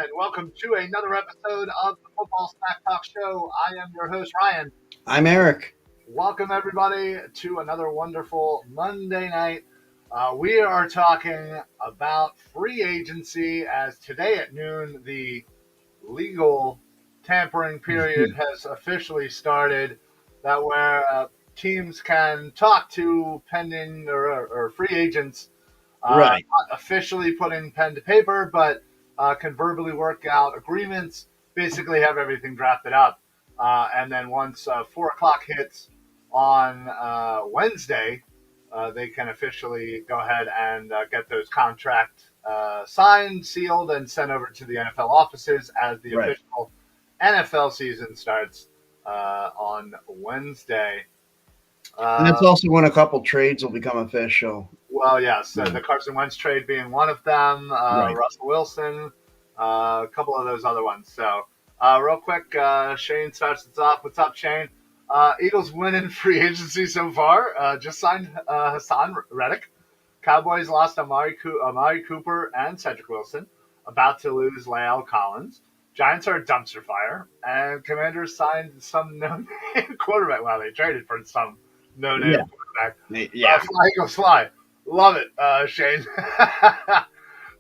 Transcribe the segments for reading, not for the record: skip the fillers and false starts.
and welcome to another episode of the Football Snack Talk Show. I am your host, Ryan. I'm Eric. Welcome, everybody, to another wonderful Monday night. We are talking about free agency as today at noon, the legal tampering period has officially started. That where teams can talk to pending or free agents, Right. not officially putting pen to paper, but can verbally work out agreements, basically have everything drafted up. And then once 4 o'clock hits on Wednesday, they can officially go ahead and get those contracts signed, sealed, and sent over to the NFL offices as the Right. official NFL season starts on Wednesday. And that's also when a couple trades will become official. Well, yes, Yeah. the Carson Wentz trade being one of them, Right. Russell Wilson, a couple of those other ones. So, real quick, Shane starts us off. What's up, Shane? Eagles winning free agency so far. Just signed Haasan Reddick. Cowboys lost Amari Cooper and Cedric Wilson. About to lose Lael Collins. Giants are a dumpster fire. And Commanders signed some no-name quarterback. Well, they traded for some no-name Yeah. quarterback. Yeah. Fly, Eagles, fly. Love it, Shane.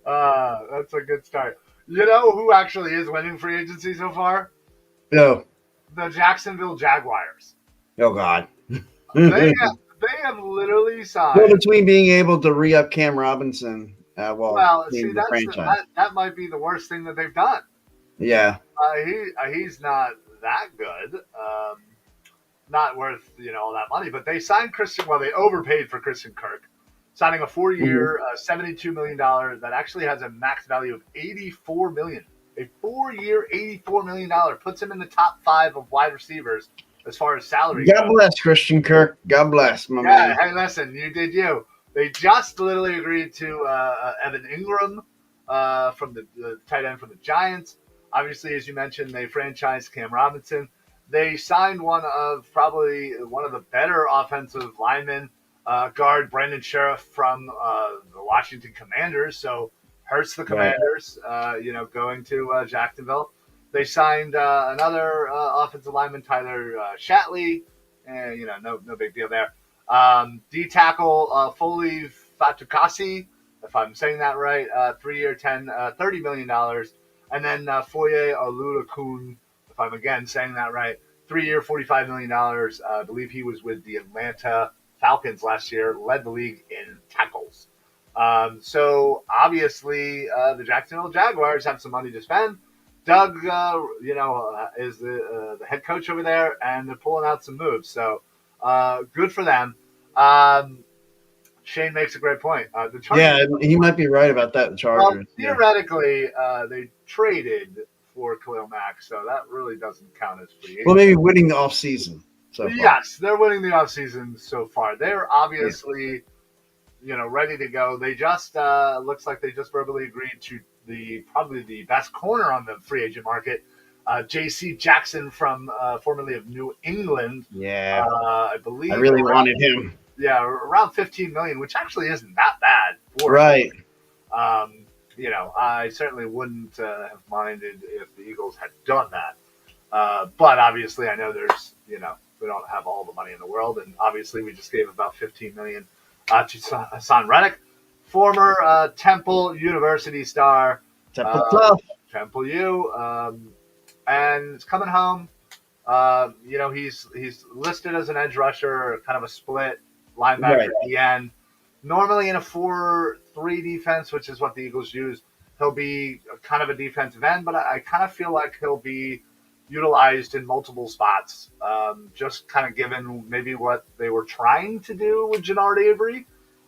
That's a good start. You know who actually is winning free agency so far? No. The Jacksonville Jaguars. Oh, God. They have literally signed. Well, between being able to re-up Cam Robinson, See, the franchise. that might be the worst thing that they've done. Yeah. He's not that good. Not worth all that money. But they signed Christian. Well, they overpaid for Christian Kirk, signing a 4-year, $72 million that actually has a max value of $84 million. A 4-year, $84 million puts him in the top 5 of wide receivers as far as salary God goes. bless Christian Kirk. God bless, my man. Hey, listen, you did you. They just literally agreed to Evan Ingram from the tight end from the Giants. Obviously, as you mentioned, they franchised Cam Robinson. They signed probably one of the better offensive linemen, guard Brandon Sheriff from the Washington Commanders. So hurts the Commanders, going to Jacksonville. They signed another offensive lineman, Tyler Shatley. No big deal there. D tackle Foley Fatukasi, if I'm saying that right, 3-year, $30 million. And then Foye Olulakun, if I'm again saying that right, 3-year, $45 million. I believe he was with the Atlanta Falcons last year, led the league in tackles. So obviously the Jacksonville Jaguars have some money to spend. Doug, is the head coach over there, and they're pulling out some moves. So good for them. Shane makes a great point. The Chargers, He might be right about that. The Chargers. well, theoretically, they traded for Khalil Mack, so that really doesn't count as free agent. Well, maybe winning the offseason. So far. Yes, they're winning the offseason so far. They're obviously, ready to go. They just looks like they just verbally agreed to probably the best corner on the free agent market, J.C. Jackson from formerly of New England. Yeah. I believe I really wanted him. Yeah, around $15 million, which actually isn't that bad. Right. I certainly wouldn't have minded if the Eagles had done that. But obviously, I know there's, we don't have all the money in the world, and obviously, we just gave about $15 million to Haasan Reddick, former Temple University star. Temple Tough. Temple U, and it's coming home. He's listed as an edge rusher, kind of a split linebacker at the end. Normally in a 4-3 defense, which is what the Eagles use, he'll be kind of a defensive end, but I kind of feel like he'll be utilized in multiple spots, just kind of given maybe what they were trying to do with Jannard Avery,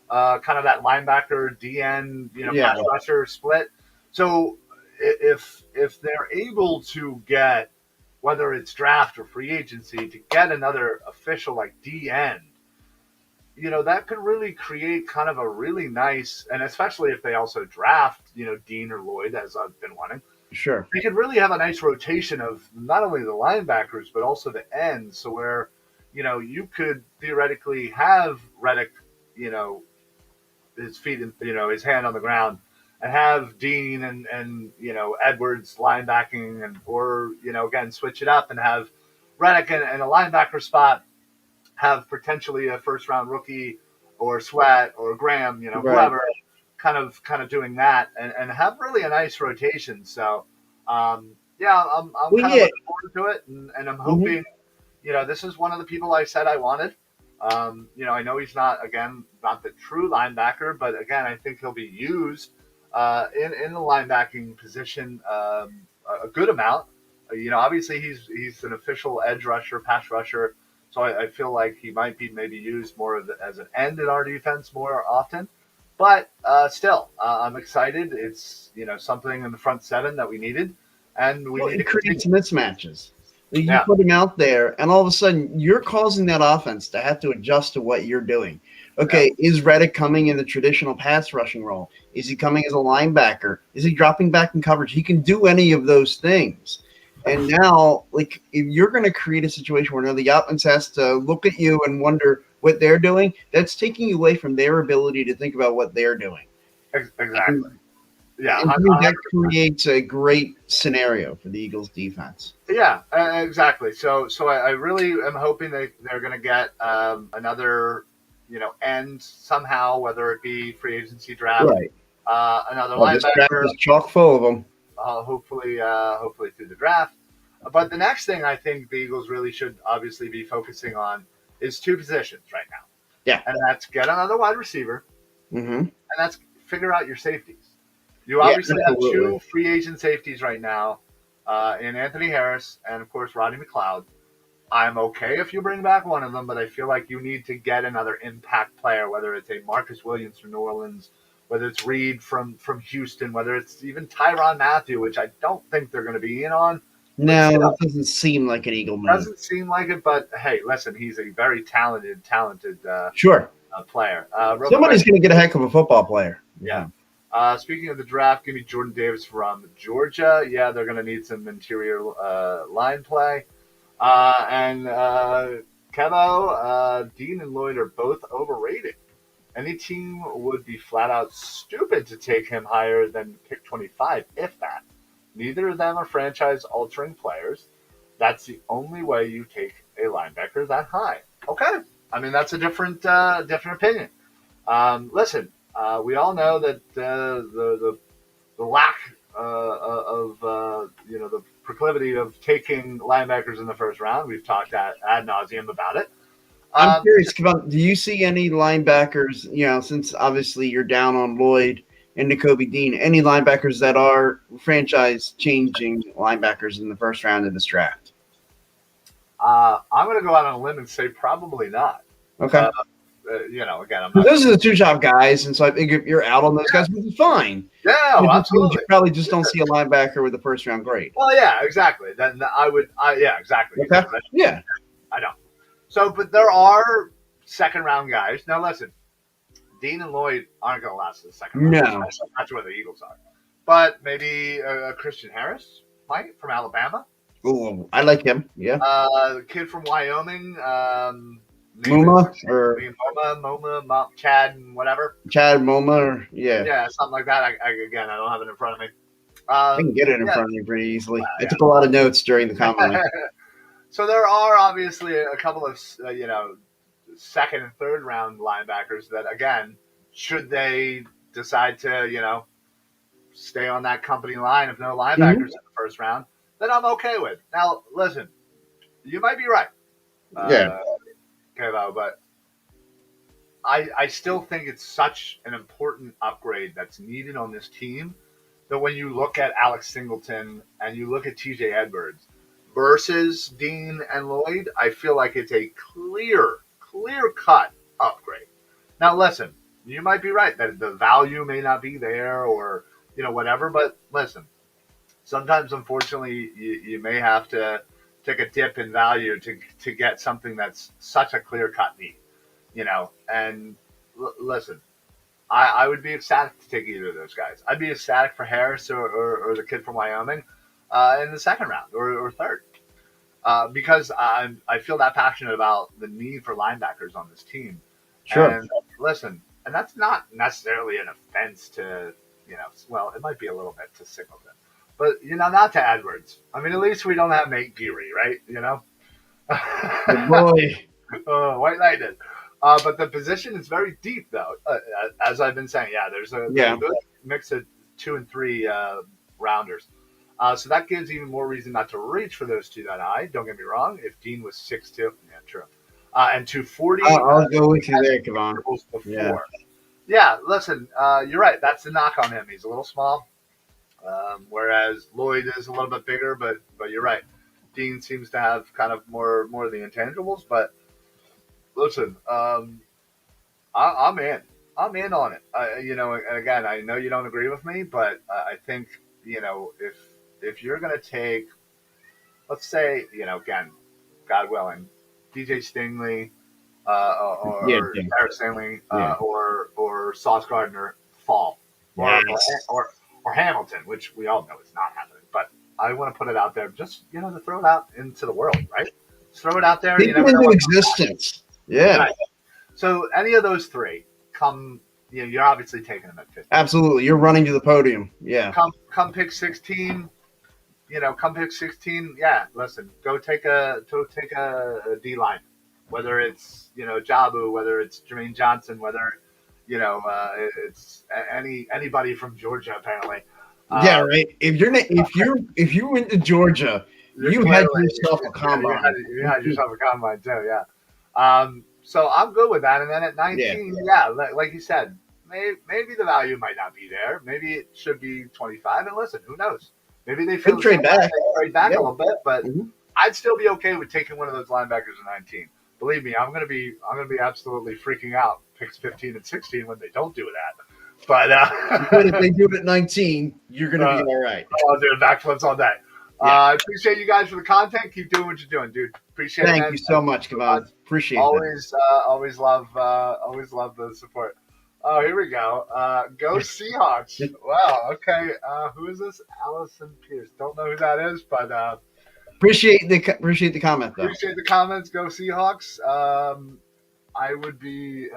kind of that linebacker, DN, pass rusher split. So if they're able to get, whether it's draft or free agency, to get another official like DN, that could really create kind of a really nice, and especially if they also draft, Dean or Lloyd, as I've been wanting. Sure. They could really have a nice rotation of not only the linebackers, but also the ends. So where, you could theoretically have Reddick, his feet, his hand on the ground, and have Dean and Edwards linebacking, or again, switch it up and have Reddick in a linebacker spot, have potentially a first round rookie or Sweat or Graham, Right. whoever, kind of doing that, and have really a nice rotation. So yeah, I'm Well, kind of yeah. looking forward to it, and I'm Mhm. hoping, this is one of the people I said I wanted. I know he's not the true linebacker, but again, I think he'll be used in the linebacking position a good amount. Obviously he's an official edge rusher, pass rusher, so I feel like he might be maybe used more as an end in our defense more often. But still, I'm excited. It's something in the front seven that we needed, and we Well, need to it continue. creates mismatches. Like, you Yeah, put him out there, and all of a sudden, you're causing that offense to have to adjust to what you're doing. yeah, Okay, is Reddick coming in the traditional pass rushing role? Is he coming as a linebacker? Is he dropping back in coverage? He can do any of those things. And now, like, if you're going to create a situation where now the offense has to look at you and wonder what they're doing, that's taking away from their ability to think about what they're doing. exactly. And, Yeah, and to me, that creates a great scenario for the Eagles defense. yeah, exactly. So I really am hoping they're going to get another, end somehow, whether it be free agency draft, Right. another Oh, this draft linebacker, is chock full of them. hopefully through the draft. But the next thing I think the Eagles really should obviously be focusing on is two positions right now, Yeah. and that's get another wide receiver, Mm-hmm. and that's figure out your safeties. You Yeah, obviously have absolutely. two free agent safeties right now, in Anthony Harris and of course Rodney McLeod. I'm okay if you bring back one of them, but I feel like you need to get another impact player, whether it's a Marcus Williams from New Orleans, whether it's Reed from Houston, whether it's even Tyrann Mathieu, which I don't think they're going to be in on, but No, still, that doesn't seem like an Eagle move. doesn't seem like it. But hey, listen, he's a very talented Sure. player. Real Somebody's quick, going to get a heck of a football player. yeah. Yeah. Speaking of the draft, give me Jordan Davis from Georgia. Yeah, they're going to need some interior line play. And Kevo, Dean, and Lloyd are both overrated. Any team would be flat out stupid to take him higher than pick 25, if that. Neither of them are franchise altering players. That's the only way you take a linebacker that high. Okay. I mean, that's a different opinion. Listen, we all know that the lack of the proclivity of taking linebackers in the first round. We've talked ad nauseum about it. I'm Um, curious, Kevon, do you see any linebackers, since obviously you're down on Lloyd and N'Kobe Dean, any linebackers that are franchise changing linebackers in the first round of this draft? I'm going to go out on a limb and say probably not. Okay. Uh, again, I'm not. Those are the two top guys, and so I think if you're out on those guys, which is fine. Yeah, It well, just means you absolutely. probably just don't see a linebacker with a first round grade. Well, yeah, exactly. Then yeah, exactly. You Okay. know, Yeah. I know. So, but there are second round guys. Now, listen, Dean and Lloyd aren't going to last in the second round. No. That's where the Eagles are. But maybe Christian Harris might from Alabama. Ooh, I like him. Yeah. The kid from Wyoming, Muma or Moma, Chad, and whatever. Chad Moma or yeah. Yeah, something like that. Again, I don't have it in front of me. I can get it in Yeah, front of me pretty easily. I yeah. took a lot of notes during the combine. So there are obviously a couple of second and third round linebackers that, again, should they decide to stay on that company line if no linebackers in the first round, then I'm okay with. Now, listen, you might be right, Yeah. Kevo, but I still think it's such an important upgrade that's needed on this team that when you look at Alex Singleton and you look at TJ Edwards versus Dean and Lloyd, I feel like it's a clear cut upgrade. Now, listen, you might be right that the value may not be there or, whatever, but listen, sometimes, unfortunately, you may have to take a dip in value to get something that's such a clear cut need, and listen, I would be ecstatic to take either of those guys. I'd be ecstatic for Harris or the kid from Wyoming in the second round or third. Because I feel that passionate about the need for linebackers on this team. Sure. And listen, and that's not necessarily an offense to well, it might be a little bit to Singleton, but not to Edwards. I mean, at least we don't have Nate Geary, right? Good boy. Oh, White Lightning. But the position is very deep, though. As I've been saying, yeah, there's a good mix of 2 and 3 rounders. So that gives even more reason not to reach for those two that high. Don't get me wrong. If Dean was 6'2", yeah, true. And 240. I'll go with you there, Kevon. Yeah. Yeah, listen, you're right. That's the knock on him. He's a little small, whereas Lloyd is a little bit bigger. But you're right. Dean seems to have kind of more of the intangibles. But listen, I'm in. I'm in on it. And again, I know you don't agree with me, but I think if you're going to take, let's say, again, God willing, DJ Stingley or Sarah Stanley or Sauce Gardner fall or Hamilton, which we all know is not happening. But I want to put it out there, just to throw it out into the world, right? Just throw it out there. Take it into existence. Yeah. Right. So any of those three come, you're obviously taking them at 15. Absolutely, you're running to the podium. Yeah. Come pick 16. Come pick 16. Yeah, listen, go take a D line, whether it's Jabu, whether it's Jermaine Johnson, whether it's anybody from Georgia apparently. Yeah, right. If you went to Georgia, you had yourself a combine. You had yourself a combine too. Yeah. So I'm good with that. And then at 19, like you said, maybe the value might not be there. Maybe it should be 25. And listen, who knows? Maybe they feel trade back a little bit, but I'd still be okay with taking one of those linebackers at 19. Believe me, I'm gonna be absolutely freaking out picks 15 and 16 when they don't do that. But if they do it at 19, you're gonna be all right. I'll do backflips all day. I appreciate you guys for the content. Keep doing what you're doing, dude. Appreciate it. Thank you so much, Kevon. Appreciate it. Always love the support. Oh, here we go. Go Seahawks. Wow. Okay. Who is this? Allison Pierce. Don't know who that is, but appreciate the comment though. Appreciate the comments. Go Seahawks. I would be.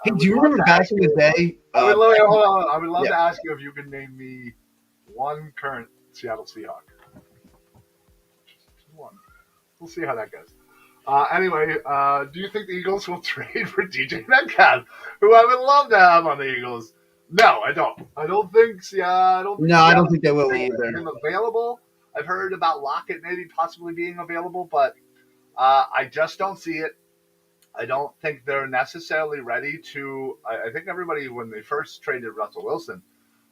Hey, do you remember back in the day? I would love to ask you if you can name me one current Seattle Seahawk. Just one. We'll see how that goes. Anyway, do you think the Eagles will trade for DJ Metcalf, who I would love to have on the Eagles? No, I don't. I don't think. I don't think they will either. Him available. I've heard about Lockett maybe possibly being available, but I just don't see it. I don't think they're necessarily ready to. I think everybody, when they first traded Russell Wilson,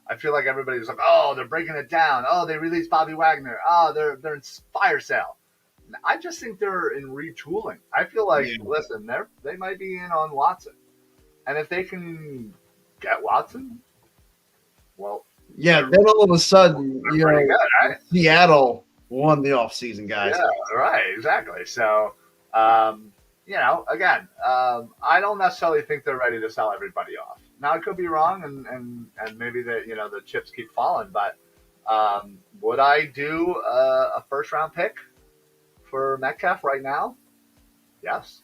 I feel like everybody was like, "Oh, they're breaking it down. Oh, they released Bobby Wagner. Oh, they're in fire sale." I just think they're in retooling. I feel like, listen, they might be in on Watson, and if they can get Watson, well, then all of a sudden, good, right? Seattle won the offseason, guys. Yeah, right, exactly. So, again, I don't necessarily think they're ready to sell everybody off. Now, I could be wrong, and maybe the chips keep falling, but would I do a first round pick for Metcalf right now? Yes.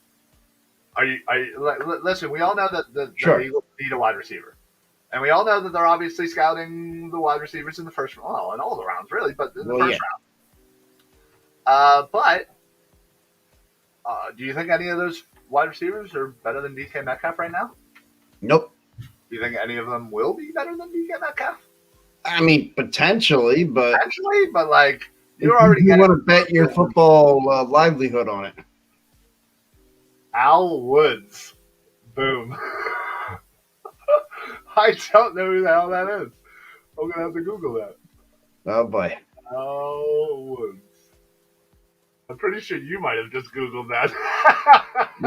Listen, we all know that the Eagles need a wide receiver. And we all know that they're obviously scouting the wide receivers in the first round. Well, in all the rounds, really, but in the first round. But do you think any of those wide receivers are better than DK Metcalf right now? Nope. Do you think any of them will be better than DK Metcalf? I mean, potentially, but like, you're already you want to bet your football livelihood on it. Al Woods. Boom. I don't know who the hell that is. I'm going to have to Google that. Oh, boy. Al Woods. I'm pretty sure you might have just Googled that.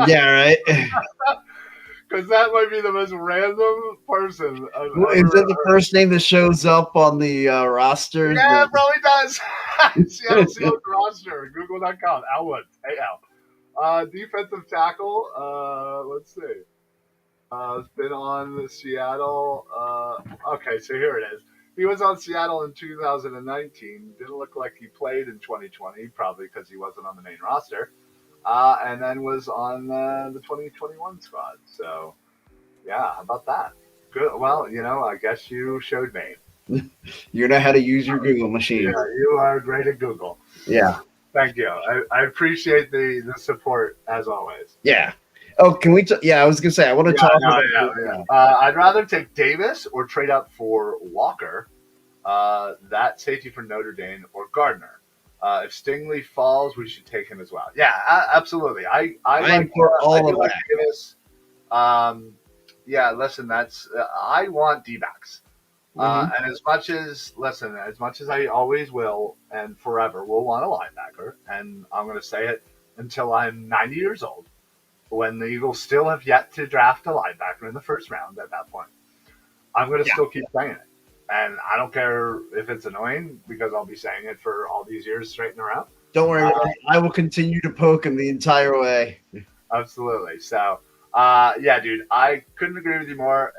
Yeah, right? Because that might be the most random person. Is that the first name that shows up on the roster? Yeah, it probably does. Seattle Seahawks roster. Google.com. Al Woods. A-L. Defensive tackle. Let's see. It's been on Seattle. Okay, so here it is. He was on Seattle in 2019. Didn't look like he played in 2020, probably because he wasn't on the main roster. And then was on the 2021 squad. So, yeah, how about that? Good. Well, I guess you showed me. You know how to use your Google machine. Yeah, you are great at Google. Yeah. Thank you. I appreciate the support as always. Yeah. Oh, can we? Yeah, I was gonna say I want to Yeah, talk no, about. yeah. I'd rather take Davis or trade up for Walker, that safety for Notre Dame, or Gardner. If Stingley falls, we should take him as well. Yeah, absolutely. I I am like for all I do of like that. Davis. Yeah, listen, that's I want D-backs. Mhm. And as much as I always will and forever will want a linebacker, and I'm going to say it until I'm 90 years old, when the Eagles still have yet to draft a linebacker in the first round at that point, I'm going to Yeah. still keep saying it. And I don't care if it's annoying because I'll be saying it for all these years straight and around. Don't worry, I will continue to poke him the entire way. Absolutely. So, yeah, dude, I couldn't agree with you more.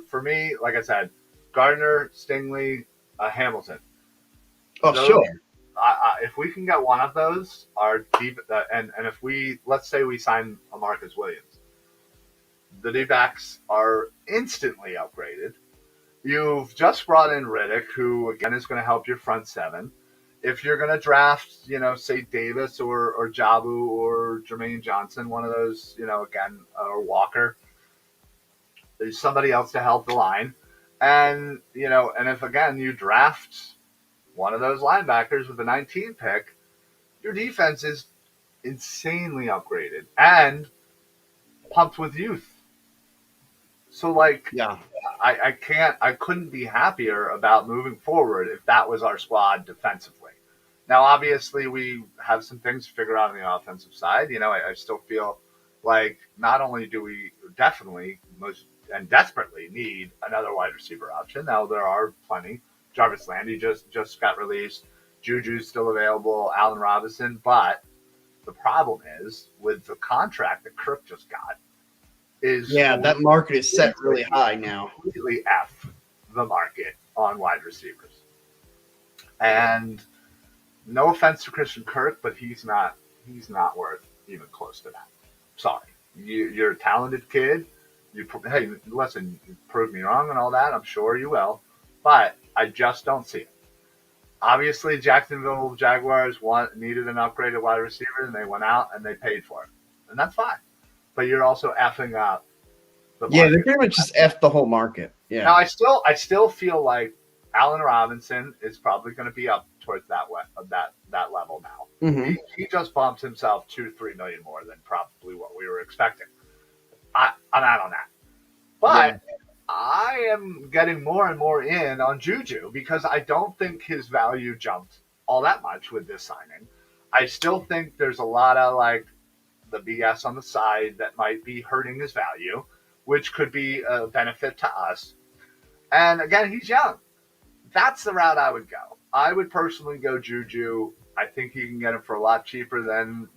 For me, like I said, Gardner, Stingley, Hamilton. Oh, Those, sure. if we can get one of those, our deep, and if we, let's say we sign a Marcus Williams, the D-backs are instantly upgraded. You've just brought in Reddick, who again is going to help your front seven. If you're going to draft, say Davis or Jabu or Jermaine Johnson, one of those, again, or Walker, there's somebody else to help the line. And if again you draft one of those linebackers with the 19 pick, your defense is insanely upgraded and pumped with youth. So like, Yeah. I couldn't be happier about moving forward if that was our squad defensively. Now, obviously, we have some things to figure out on the offensive side. I still feel like not only do we definitely most and desperately need another wide receiver option. Now there are plenty. Jarvis Landry just got released. Juju's still available. Allen Robinson, but the problem is with the contract that Kirk just got is Yeah, that market is set really high now. completely F the market on wide receivers. And no offense to Christian Kirk, but he's not worth even close to that. Sorry, you're a talented kid. Hey, listen, you prove me wrong and all that. I'm sure you will, but I just don't see it. Obviously, Jacksonville Jaguars needed an upgraded wide receiver, and they went out and they paid for it, and that's fine. But you're also effing up the market. Yeah, they pretty much just F the whole market. Yeah. Now I still feel like Allen Robinson is probably going to be up towards that level now. Mm-hmm. He just bumped himself 2-3 million more than probably what we were expecting. I'm out on that, but I am getting more and more in on Juju because I don't think his value jumped all that much with this signing. I still think there's a lot of like the BS on the side that might be hurting his value, which could be a benefit to us. And again, he's young. That's the route I would go. I would personally go Juju. I think you can get him for a lot cheaper than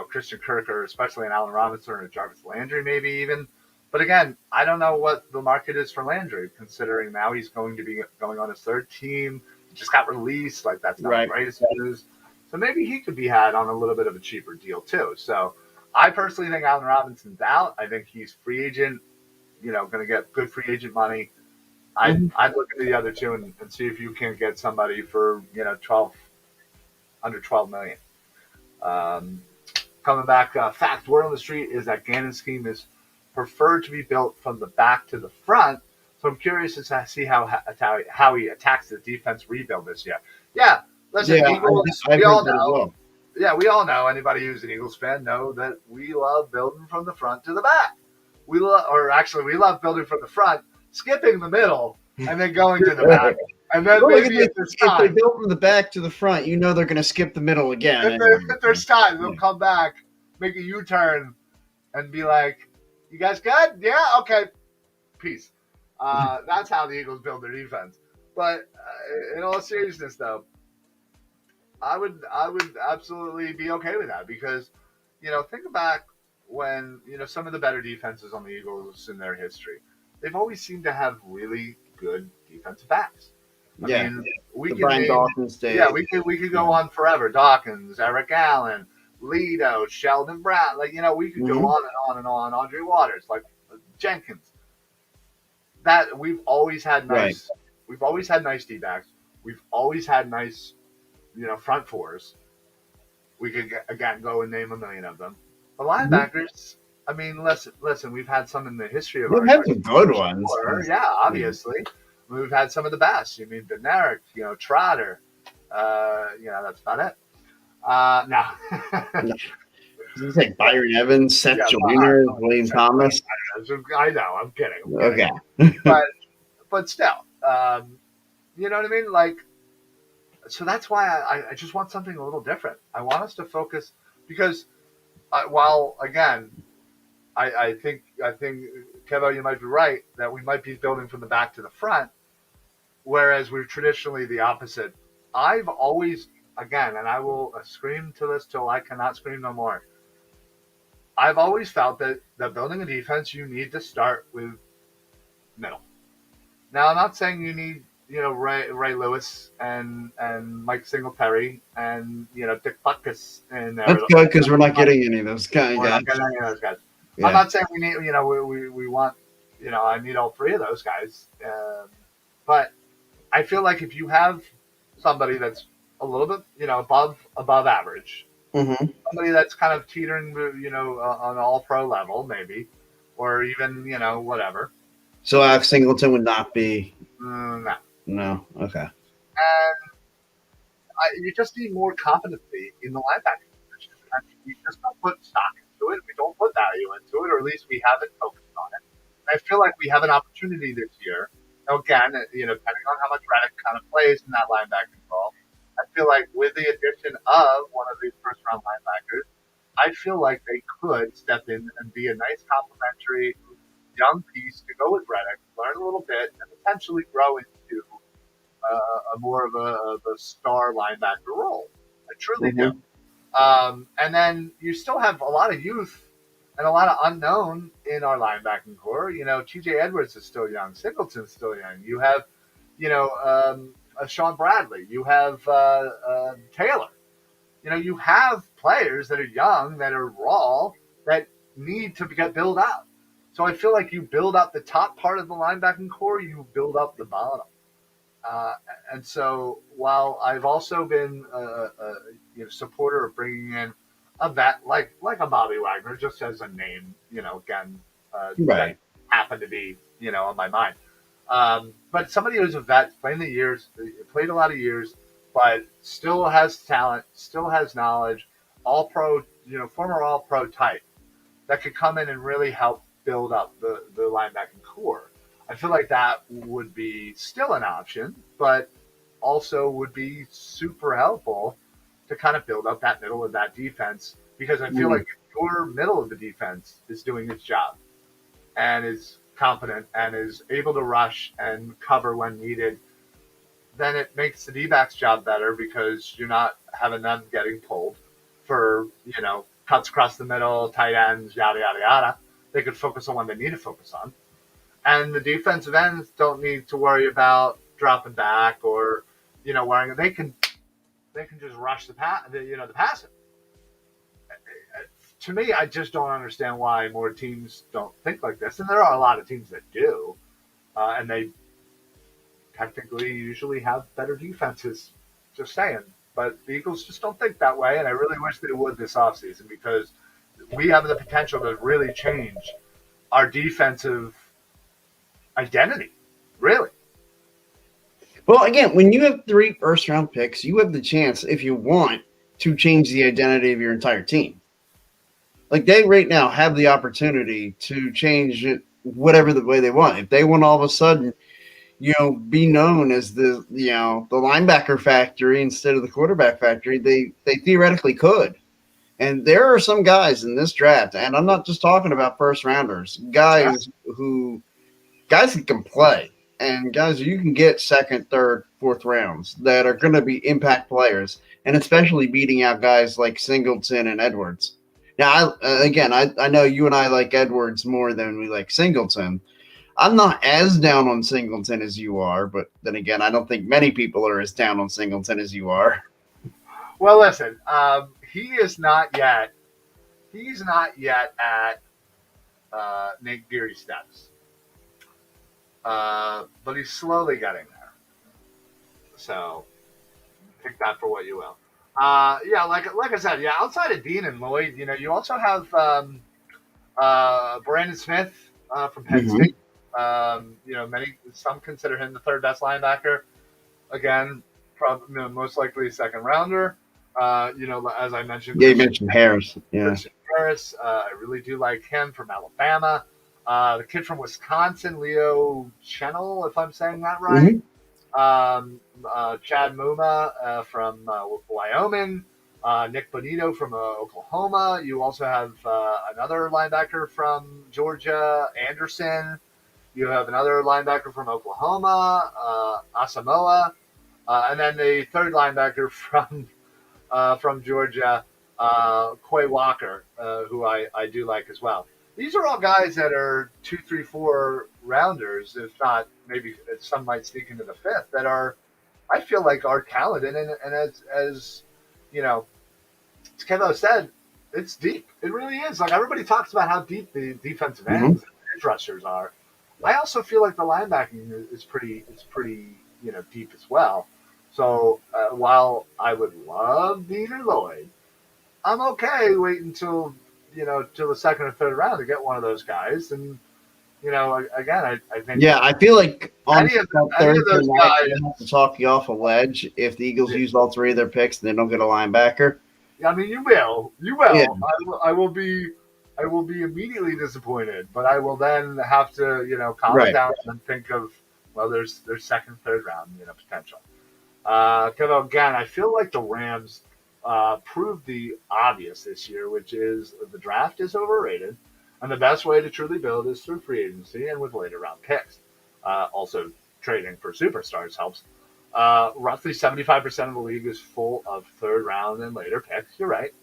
Christian Kirk or especially an Allen Robinson or a Jarvis Landry, maybe even. But again, I don't know what the market is for Landry, considering now he's going to be going on his third team. He just got released. Like that's not the greatest news. So maybe he could be had on a little bit of a cheaper deal too. So I personally think Allen Robinson's out. I think he's free agent. Going to get good free agent money. I'd look into the other two and see if you can get somebody for under 12 million. Coming back, fact word on the street is that Gannon's scheme is preferred to be built from the back to the front. So I'm curious to see how he attacks the defense rebuild this year. Yeah, listen, Eagles, we all know. Well. Yeah, we all know. Anybody who's an Eagles fan know that we love building from the front to the back. We love building from the front, skipping the middle, and then going to the back. And then maybe if they build from the back to the front, they're going to skip the middle again. If there's time, they'll come back, make a U-turn, and be like, "You guys good? Yeah, okay, peace." That's how the Eagles build their defense. But in all seriousness, though, I would absolutely be okay with that because, think back when some of the better defenses on the Eagles in their history, they've always seemed to have really good defensive backs. I mean, we could Brian Dawkins days. Yeah, we could go on forever. Dawkins, Eric Allen, Lido, Sheldon Brown. We could go on and on and on. Andre Waters, Jenkins. that we've always had Right. nice. We've always had nice D-backs. We've always had nice, front fours. We could again go and name a million of them. The Mhm. linebackers. I mean, listen. We've had some in the history of We've our had country. some good For ones. sure. Yeah, obviously. We've had some of the best. You mean Benaric, Trotter. That's about it. No. No, it's like Byron Evans, Seth Yeah, Joyner, William Thomas. I know. I'm kidding. Okay. But still, you know what I mean? Like, so that's why I just want something a little different. I want us to focus because while again, I think Kevo, you might be right that we might be building from the back to the front, whereas we're traditionally the opposite. I've always again, and I will scream to this till I cannot scream no more. I've always felt that building a defense, you need to start with middle. Now, I'm not saying you need, Ray Lewis and Mike Singletary and, Dick Butkus and That's Arizona. good because we're not getting any of those kind of We're guys. not getting any of those guys. I'm Yeah. not saying we need, we want, I need all three of those guys. But I feel like if you have somebody that's a little bit, above average, Mm-hmm. somebody that's kind of teetering, on all pro level, maybe, or even, whatever. So Singleton would not be. No. No. Okay. And you just need more competency in the linebacking position. I mean, we just don't put stock into it. We don't put value into it, or at least we haven't focused on it. And I feel like we have an opportunity this year. Now, again, depending on how much Reddick kind of plays in that linebacking role, I feel like with the addition of one of these first-round linebackers, I feel like they could step in and be a nice complementary young piece to go with Reddick, learn a little bit, and potentially grow into a more of a star linebacker role. I truly do. Mm-hmm. And then you still have a lot of youth and a lot of unknown in our linebacking core. T.J. Edwards is still young. Singleton's still young. You have, Sean Bradley. You have Taylor. You have players that are young, that are raw, that need to get built out. So I feel like you build up the top part of the linebacking core, you build up the bottom. Uh, and so while I've also been a supporter of bringing in a vet like a Bobby Wagner, just as a name, again, that Right. happened to be, on my mind. But somebody who's a vet, played a lot of years, but still has talent, still has knowledge, all pro, former all pro type that could come in and really help build up the linebacking core. I feel like that would be still an option, but also would be super helpful to kind of build up that middle of that defense because I feel Mm-hmm. like if your middle of the defense is doing its job and is confident and is able to rush and cover when needed, then it makes the D-backs job better because you're not having them getting pulled for, cuts across the middle, tight ends, yada, yada, yada. They could focus on what they need to focus on. And the defensive ends don't need to worry about dropping back or, worrying. They can just rush the passing. To me, I just don't understand why more teams don't think like this. And there are a lot of teams that do, and they technically usually have better defenses. Just saying. But the Eagles just don't think that way, and I really wish they would this offseason because we have the potential to really change our defensive identity. Really. Well, again, when you have 3 first-round picks, you have the chance, if you want, to change the identity of your entire team. Like they right now have the opportunity to change it whatever the way they want. If they want all of a sudden, be known as the linebacker factory instead of the quarterback factory, they theoretically could. And there are some guys in this draft, and I'm not just talking about first rounders, guys who can play and guys you can get second, third, fourth rounds that are going to be impact players, and especially beating out guys like Singleton and Edwards. Now, I know you and I like Edwards more than we like Singleton. I'm not as down on Singleton as you are, but then again, I don't think many people are as down on Singleton as you are. Well, listen, he is not yet. He's not yet at Nate Geary's steps. but he's slowly getting there. So take that for what you will. Yeah, like I said, yeah. Outside of Dean and Lloyd, you also have Brandon Smith from Penn Mm-hmm. State. Some consider him the third best linebacker. Again, probably most likely a second rounder. As I mentioned, Yeah, you mentioned Harris. Yeah. Christian Harris. I really do like him from Alabama. The kid from Wisconsin, Leo Chenel, if I'm saying that right. Mm-hmm. Chad Muma from Wyoming. Nick Bonito from Oklahoma. You also have another linebacker from Georgia, Anderson. You have another linebacker from Oklahoma, Asamoah. And then the third linebacker from Georgia, Quay Walker, who I do like as well. These are all guys that are 2, 3, 4 rounders, if not maybe some might sneak into the fifth. That are, I feel like, are talented, and as you know, as Kevo said, it's deep. It really is. Like everybody talks about how deep the defensive ends, edge rushers are. I also feel like the linebacking is pretty. It's pretty deep as well. So while I would love Dean or Lloyd, I'm okay waiting until till the second or third round to get one of those guys. And again, I think Yeah, I feel like on any of Thursday those night, guys. they have to talk you off a ledge if the Eagles use all three of their picks and they don't get a linebacker. I mean, you will. Yeah. I will be. I will be immediately disappointed, but I will then have to, calm it down and think of, well, there's second, third round, potential. Because again, I feel like the Rams proved the obvious this year, which is the draft is overrated, and the best way to truly build is through free agency and with later round picks. Also, trading for superstars helps. Roughly 75% of the league is full of third round and later picks. You're right.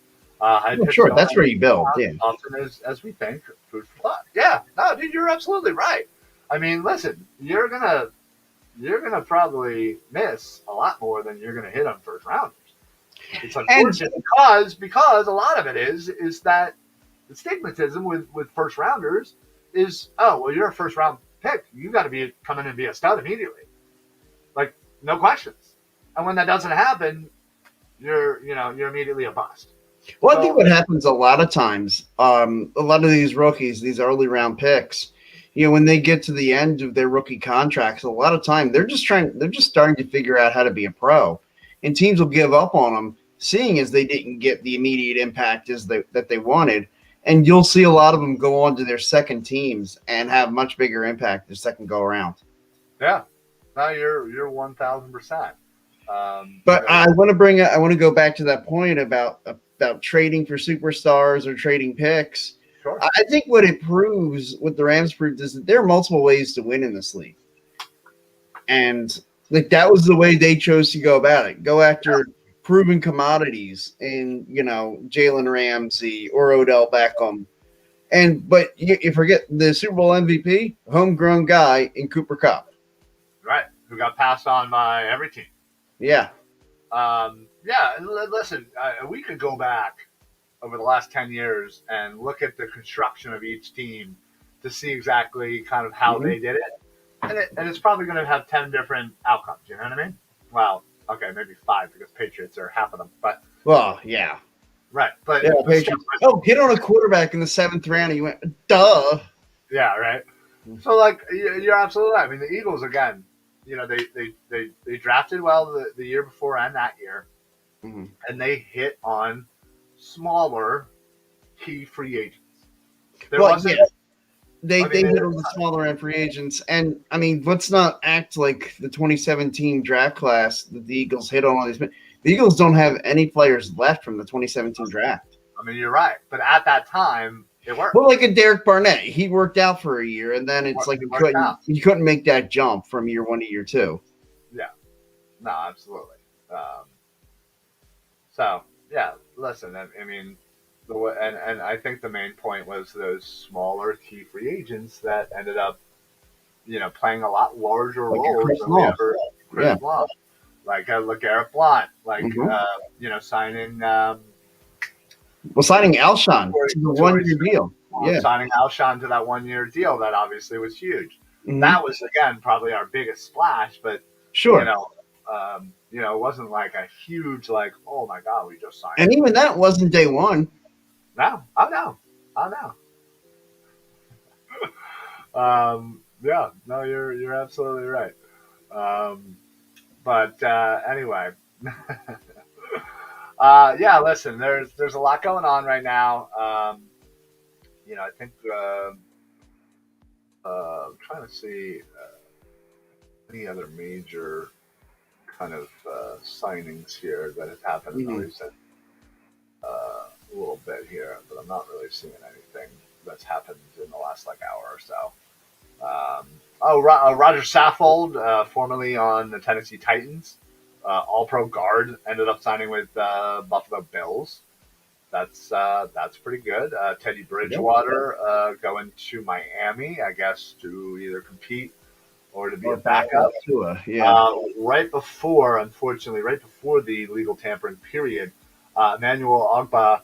Sure, that's where you build. Yeah. Often as we think, food for thought. Yeah, no, dude, you're absolutely right. I mean, listen, you're gonna probably miss a lot more than you're gonna hit on first rounders. It's unfortunate because a lot of it is that the stigmatism with first rounders is, oh well, you're a first round pick, you got to come in and be a stud immediately, like no questions. And when that doesn't happen, you're immediately a bust. Well, I think what happens a lot of times, a lot of these rookies, these early round picks, when they get to the end of their rookie contracts, a lot of time they're just starting to figure out how to be a pro, and teams will give up on them, seeing as they didn't get the immediate impact that they wanted, and you'll see a lot of them go on to their second teams and have much bigger impact their second go around. Yeah, no, you're 1,000%. But I want to go back to that point about trading for superstars or trading picks. Sure. I think what the Rams proved is that there are multiple ways to win in this league. And like that was the way they chose to go about it. Go after proven commodities in, Jalen Ramsey or Odell Beckham. But you forget the Super Bowl MVP, homegrown guy in Cooper Kupp. Right. Who got passed on by every team. Yeah. Listen, we could go back over the last 10 years and look at the construction of each team to see exactly kind of how they did it. And it's probably going to have 10 different outcomes. You know what I mean? Well, okay, maybe 5 because Patriots are half of them. Well, yeah. Right. But Patriots. Hit on a quarterback in the 7th round and you went, duh. Yeah, right. So, you're absolutely right. I mean, the Eagles, again, they drafted well the year before and that year. Mm-hmm. And they hit on smaller key free agents. They hit on the smaller end free agents. And, I mean, let's not act like the 2017 draft class that the Eagles hit on all these. The Eagles don't have any players left from the 2017 draft. I mean, you're right. But at that time, it worked. Well, like a Derek Barnett. He worked out for a year, and then it's you couldn't make that jump from year 1 to year 2. Yeah. No, absolutely. So, yeah, listen, I mean, and I think the main point was those smaller key free agents that ended up, playing a lot larger roles than we ever. Chris Long, like LeGarrette Blount, signing. Signing Alshon to the 1-year deal. Signing Alshon to that 1-year deal, that obviously was huge. Mhm. that was again probably our biggest splash. But you Sure. know, it wasn't like a huge like, oh my god, we just signed And him. even that wasn't day one. No, oh no, oh no. Yeah, no, you're absolutely right. Um, but anyway, yeah. Listen, there's a lot going on right now. I think I'm trying to see any other major kind of signings here that have happened in the Mhm. recent little bit here, but I'm not really seeing anything that's happened in the last like hour or so. Roger Saffold, formerly on the Tennessee Titans, All-Pro guard, ended up signing with Buffalo Bills. That's pretty good. Teddy Yep. Bridgewater going to Miami, I guess, to either compete or to be Or a back up backup. to a yeah. Unfortunately, right before the legal tampering period, Emmanuel Ogba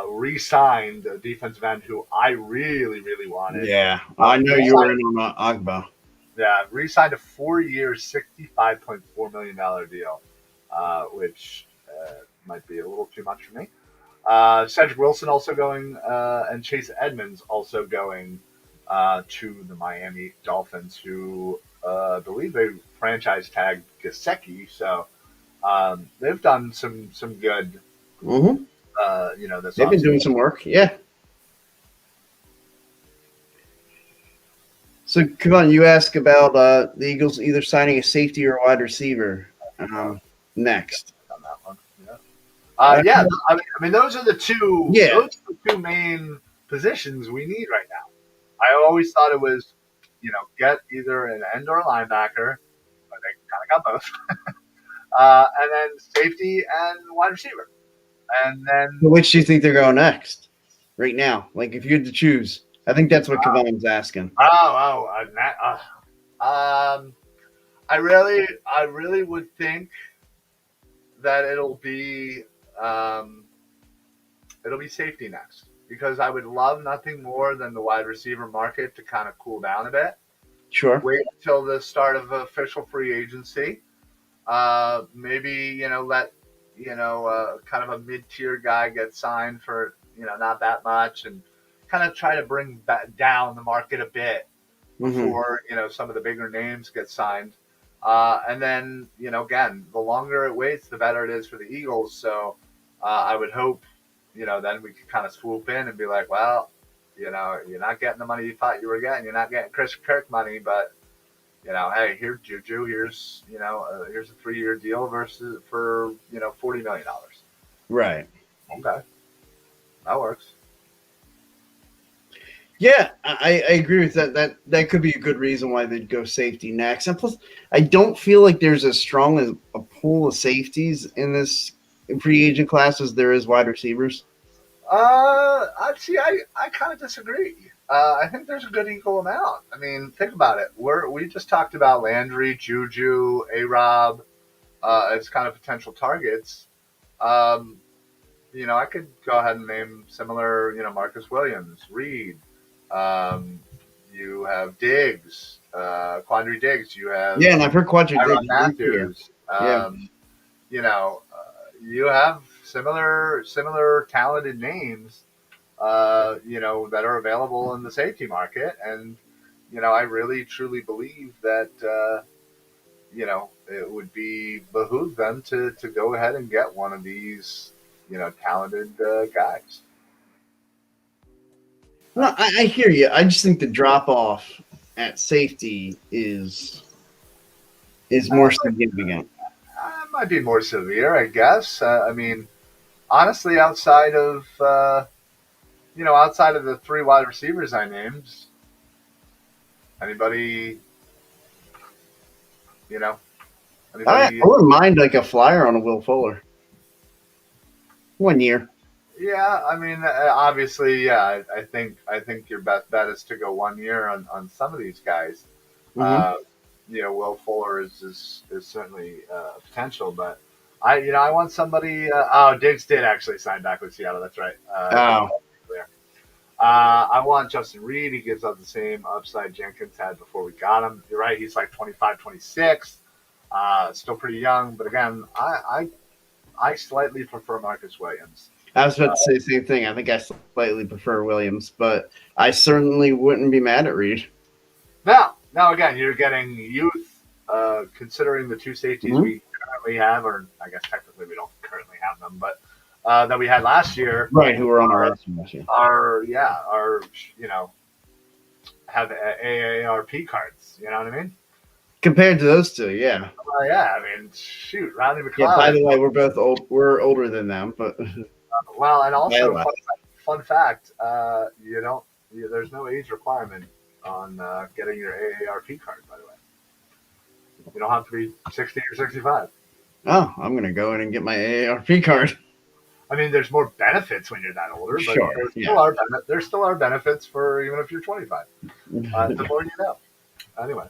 re-signed a defensive end who I really, really wanted. Yeah. Uh, I know you were re-signed, in on Agba. yeah, re-signed a 4-year, $65.4 million deal, which might be a little too much for me. Cedric Wilson also going, and Chase Edmonds also going to the Miami Dolphins, who I believe they franchise tagged Gasecki. So they've done some good, Mm-hmm. this They've been offseason. doing some work. Yeah. So, come on, you ask about the Eagles either signing a safety or a wide receiver Uh, next. on that one. Yeah. Uh, Yeah. I mean, those are the two. yeah, Those are the two main positions we need right now. I always thought it was, get either an end or a linebacker, but they kind of got both. And then safety and wide receiver. And then, which do you think they're going next? Right now, like if you had to choose, I think that's what Kavon's asking. um, I really would think that um, it'll be safety next because I would love nothing more than the wide receiver market to kind of cool down a bit. Sure. Wait until the start of official free agency. Maybe let kind of a mid-tier guy get signed for not that much, and kind of try to bring back down the market a bit Mm-hmm. before some of the bigger names get signed. And then again, the longer it waits, the better it is for the Eagles. So I would hope then we could kind of swoop in and be like, well, you're not getting the money you thought you were getting. You're not getting Chris Kirk money, but hey, here's Juju. Here's a 3-year deal versus for $40 million. Right. Okay, that works. Yeah, I agree with that. That could be a good reason why they'd go safety next. And plus, I don't feel like there's as strong as a pool of safeties in this free agent class as there is wide receivers. Actually, I kind of disagree. I think there's a good equal amount. I mean, think about it. We just talked about Landry, Juju, A Rob as kind of potential targets. Um, I could go ahead and name similar. Marcus Williams, Reed. Um, you have Diggs, Quandry Diggs. You have Yeah, and I've heard Quadra did Tyron here. Matthews. Yeah. You have similar talented names, that are available in the safety market, and I really truly believe that it would be behoove them to go ahead and get one of these talented guys. No, I hear you. I just think the drop off at safety is more significant. Might be more severe, I guess. I mean, honestly, outside of the three wide receivers I named, anybody, you know, I anybody. wouldn't mind like a flyer on a Will Fuller. 1 year. Yeah, I mean, obviously, yeah. I think your best bet is to go 1 year on some of these guys. Mm-hmm. Uh, Will Fuller is certainly potential, but I want somebody. Oh, Diggs did actually sign back with Seattle. That's right. Oh, Clear. I want Justin Reed. He gives up the same upside Jenkins had before we got him. You're right. He's like 25, 26. Still pretty young. But again, I slightly prefer Marcus Williams. I was about to say the same thing. I think I slightly prefer Williams, but I certainly wouldn't be mad at Reed. Now again, you're getting youth, considering the two safeties we currently have, or I guess technically we don't currently have them, but that we had last year. Right, who were on our roster last year. Are have AARP cards. You know what I mean? Compared to those two, yeah. Yeah, I mean, shoot, Rodney McLeod. Yeah, by the way, we're both old. We're older than them, but well, and also fun fact, there's no age requirement on getting your AARP card. By the way, you don't have to be 60 or 65. Oh, I'm gonna go in and get my AARP card. I mean, there's more benefits when you're that older, but sure, there still are benefits for even if you're 25. The more you know. Anyway.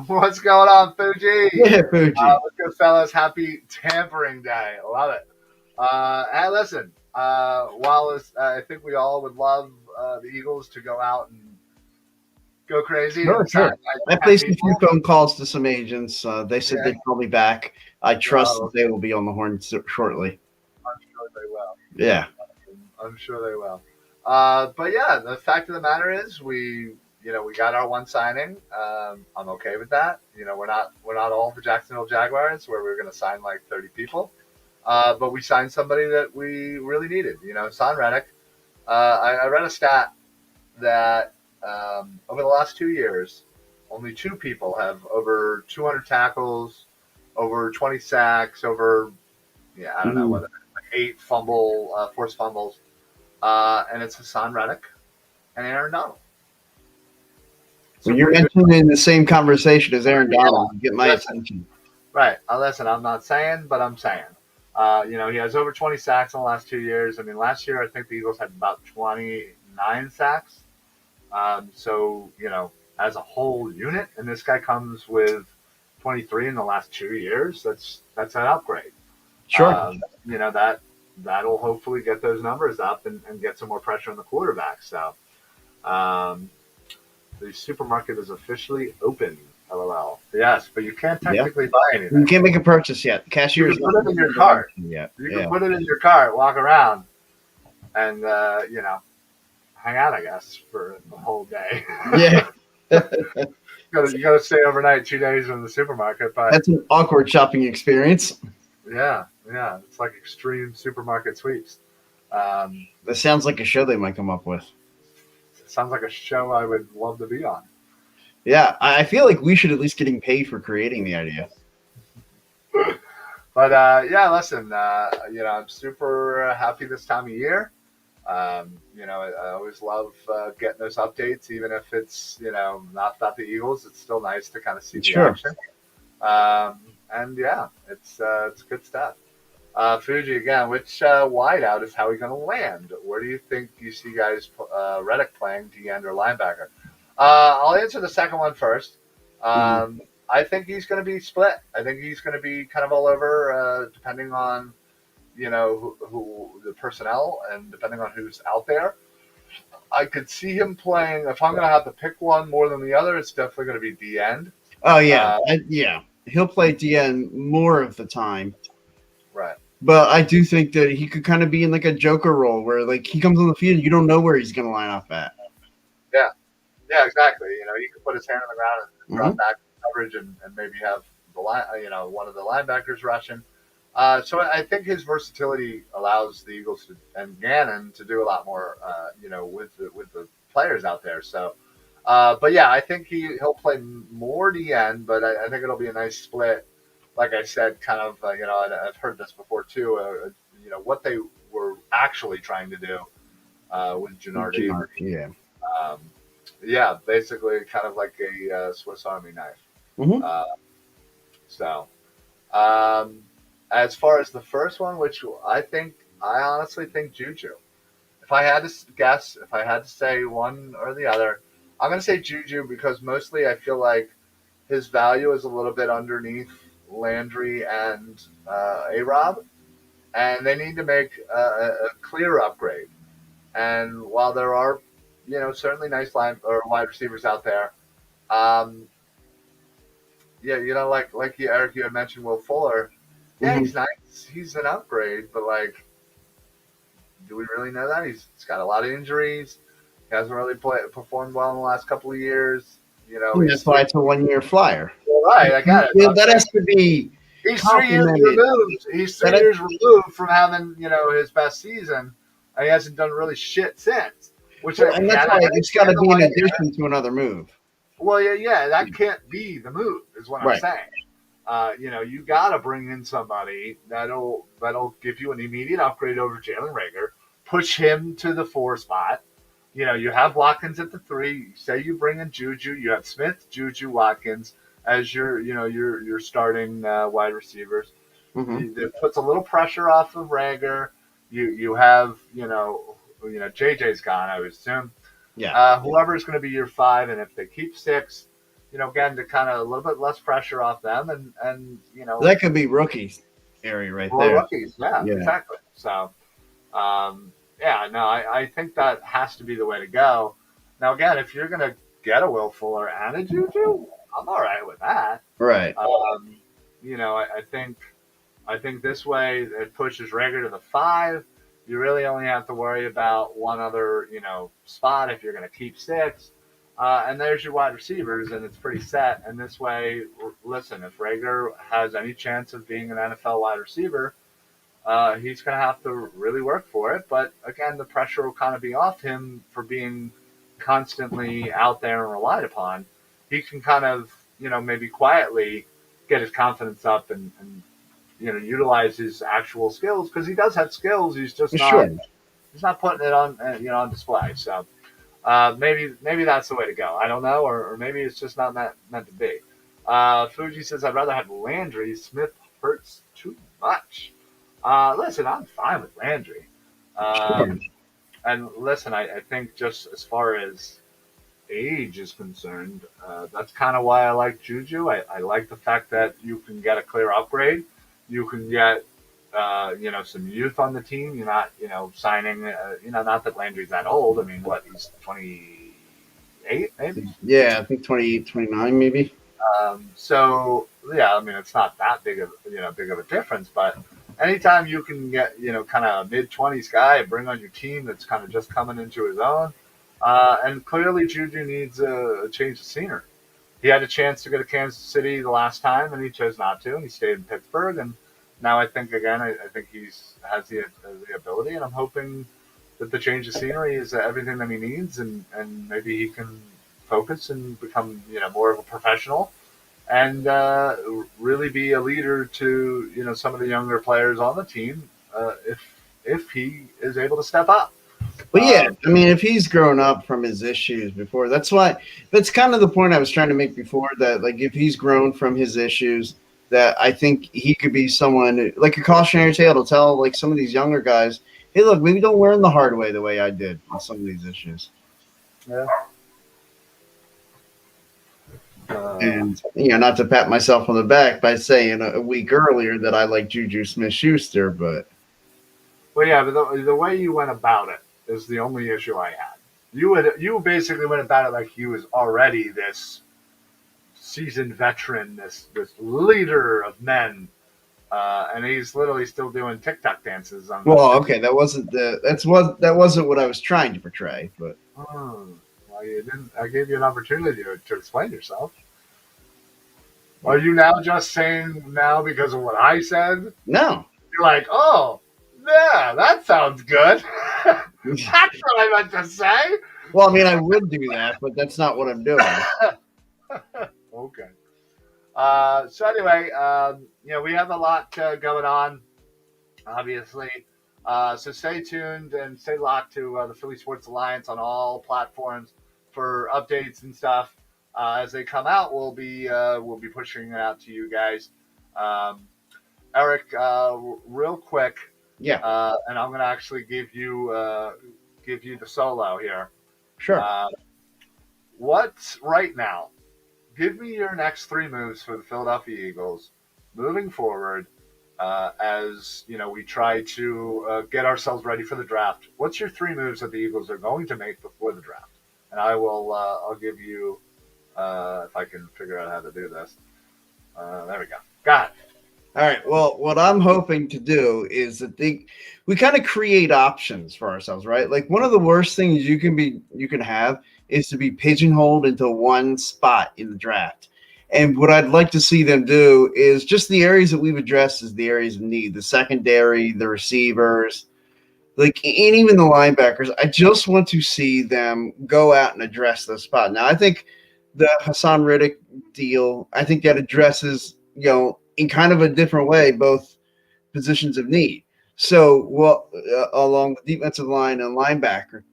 What's going on, Fuji? Yeah, Fuji. What's good, fellas? Happy Tampering Day. Love it. Hey, listen, while I think we all would love the Eagles to go out and go crazy. Sure. I placed a few phone calls to some agents. They said they'd call me back. I trust that they will be on the horn shortly. I'm sure they will. Yeah. I'm sure they will. But yeah, the fact of the matter is we got our one signing. I'm okay with that. We're not all the Jacksonville Jaguars where we're going to sign like 30 people. But we signed somebody that we really needed. Haasan Reddick. I read a stat that over the last 2 years, only 2 people have over 200 tackles, over 20 sacks, over I don't know whether 8 forced fumbles, and it's Haasan Reddick and Aaron Donald. When you're mentioned in the same conversation as Aaron Donald, you get my attention. Right. Listen, I'm not saying, but I'm saying. He has over 20 sacks in the last 2 years. I mean, last year I think the Eagles had about 29 sacks. So, as a whole unit, and this guy comes with 23 in the last 2 years. That's an upgrade. Sure. That'll hopefully get those numbers up and get some more pressure on the quarterback. So, the supermarket is officially open. LOL. Yes, but you can't technically buy anything. You can't make a purchase yet. The cashier's put it in your cart. You can put it in your cart, walk around, and hang out, I guess, for the whole day. Yeah. You gotta stay overnight 2 days in the supermarket. But that's an awkward shopping experience. Yeah. It's like extreme supermarket sweeps. That sounds like a show they might come up with. Sounds like a show I would love to be on. Yeah, I feel like we should at least getting paid for creating the idea. But listen, I'm super happy this time of year. I always love getting those updates, even if it's not about the Eagles. It's still nice to kind of see the action. And yeah, it's good stuff. Fuji again. Which wideout is Howie going to land? Where do you think you see guys Reddick playing, D end or linebacker? I'll answer the second one first. I think he's going to be split. I think he's going to be kind of all over, depending on who the personnel and depending on who's out there. I could see him playing. If I'm going to have to pick one more than the other, it's definitely going to be D end. Oh yeah, he'll play D end more of the time. Right. But I do think that he could kind of be in like a Joker role where like he comes on the field, you don't know where he's going to line up at. Yeah, exactly. He could put his hand on the ground and drop back coverage and maybe have the one of the linebackers rushing. So I think his versatility allows the Eagles and Gannon to do a lot more, with the players out there. So, but yeah, I think he'll play more D end, but I think it'll be a nice split. Like I said, kind of, and I've heard this before too. What they were actually trying to do with Gennardi. Yeah, basically kind of like a Swiss Army knife. As far as the first one, which I honestly think Juju. If I had to guess, if I had to say one or the other, I'm going to say Juju because mostly I feel like his value is a little bit underneath Landry and A-Rob, and they need to make a clear upgrade. And while there are, certainly nice line or wide receivers out there, um, yeah, like you, Eric, you had mentioned Will Fuller. Yeah, Mhm. he's nice. He's an upgrade, but like, do we really know that? He's got a lot of injuries. He hasn't really performed well in the last couple of years. And He's that's why three. it's a 1 year flyer. Well, right, I got it. Yeah, I'm that saying has to be he's 3 years complimented. removed. He's That three has, years removed from having his best season, and he hasn't done really shit since. Which well, and that's again, I why it's got understand to the be in 1 year. addition to another move. Well, yeah, that can't be the move, is what I'm Right. saying. You got to bring in somebody that'll give you an immediate upgrade over Jalen Rager, push him to the 4 spot. You have Watkins at the 3. Say you bring in Juju, you have Smith, Juju, Watkins as your starting wide receivers. Hmm. It puts a little pressure off of Rager. You have JJ's gone, I would assume. Yeah. Whoever's going to be your 5, and if they keep 6, again to kind of a little bit less pressure off them, and That could be rookie area right or there. rookies, yeah, Yeah. exactly. So, yeah, no, I think that has to be the way to go. Now, again, if you're going to get a Will Fuller and a Juju, I'm all right with that. Right. I think this way it pushes Rager to the 5. You really only have to worry about one other, spot if you're going to keep 6. And there's your wide receivers, and it's pretty set. And this way, listen, if Rager has any chance of being an NFL wide receiver, he's going to have to really work for it. But again, the pressure will kind of be off him for being constantly out there and relied upon. He can kind of, maybe quietly get his confidence up and utilize his actual skills, because he does have skills. He's just Sure. not putting it on on display. So maybe that's the way to go. I don't know, or maybe it's just not meant to be. Fuji says I'd rather have Landry. Smith hurts too much. Listen, I'm fine with Landry. Sure. And listen, I think just as far as age is concerned, that's kind of why I like Juju. I like the fact that you can get a clear upgrade. You can get, some youth on the team. You're not, signing, not that Landry's that old. I mean, what, he's 28, maybe? Yeah, I think 28, 29 maybe. So yeah, I mean, it's not that big of a difference, but anytime you can get, kind of a mid-20s guy, bring on your team that's kind of just coming into his own, and clearly Juju needs a change of scenery. He had a chance to go to Kansas City the last time, and he chose not to, and he stayed in Pittsburgh. And now I think again, I think has the ability, and I'm hoping that the change of scenery is everything that he needs, and maybe he can focus and become more of a professional, and really be a leader to some of the younger players on the team, if he is able to step up. But yeah, I mean, if he's grown up from his issues before, that's kind of the point I was trying to make before, that like if he's grown from his issues, that I think he could be someone like a cautionary tale to tell like some of these younger guys, hey, look, maybe don't learn the hard way the way I did on some of these issues. Yeah. And not to pat myself on the back by saying a week earlier that I like Juju Smith-Schuster, but Well, yeah, but the way you went about it is the only issue I had. You basically went about it like he was already this seasoned veteran, this leader of men, and he's literally still doing TikTok dances on. well, okay, that wasn't what I was trying to portray, but Well, you didn't. I gave you an opportunity to explain yourself. Are you now just saying now because of what I said? no. You're like, oh, yeah, that sounds good. That's what I meant to say. Well, I mean, I would do that, but that's not what I'm doing. Okay. So anyway, we have a lot going on, obviously. So stay tuned and stay locked to the Philly Sports Alliance on all platforms for updates and stuff. As they come out, we'll be pushing it out to you guys. Eric, real quick. Yeah. And I'm going to actually give you the solo here. Sure. What's right now? Give me your next 3 moves for the Philadelphia Eagles moving forward, as we try to get ourselves ready for the draft. What's your 3 moves that the Eagles are going to make before the draft? And I'll give you if I can figure out how to do this. There we go. Got it. All right. Well, what I'm hoping to do is that we kind of create options for ourselves, right? Like one of the worst things you can have is to be pigeonholed into one spot in the draft. And what I'd like to see them do is just the areas that we've addressed as the areas of need, the secondary, the receivers, like and even the linebackers. I just want to see them go out and address those spots. Now, I think the Haasan Reddick deal, I think that addresses, in kind of a different way, both positions of need. So, along the defensive line and linebacker.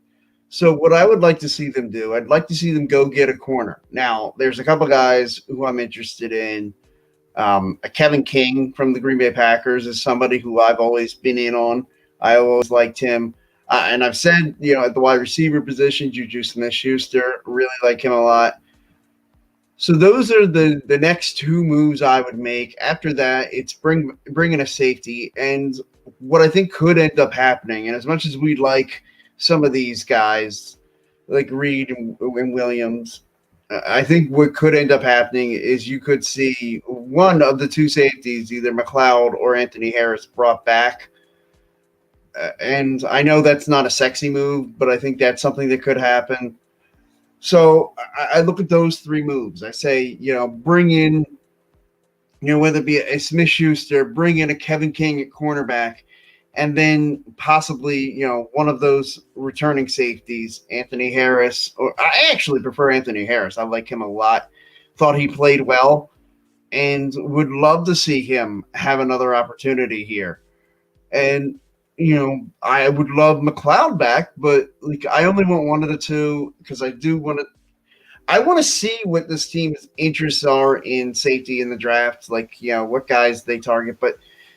So, what I would like to see them do, I'd like to see them go get a corner. Now, there's a couple guys who I'm interested in. Kevin King from the Green Bay Packers is somebody who I've always been in on. I always liked him. And I've said, at the wide receiver position, Juju Smith-Schuster, really like him a lot. So those are the next 2 moves I would make. After that, it's bringing a safety. And what I think could end up happening, and as much as we'd like some of these guys like Reed and Williams, I think what could end up happening is you could see one of the 2 safeties, either McLeod or Anthony Harris, brought back. And I know that's not a sexy move, but I think that's something that could happen. So I look at those 3 moves. I say, bring in, whether it be a Smith-Schuster, bring in a Kevin King at cornerback, and then possibly, one of those returning safeties, Anthony Harris. Or I actually prefer Anthony Harris. I like him a lot. Thought he played well and would love to see him have another opportunity here. And I would love McLeod back, but I only want one of the 2 because I do want to. I want to see what this team's interests are in safety in the draft, what guys they target. But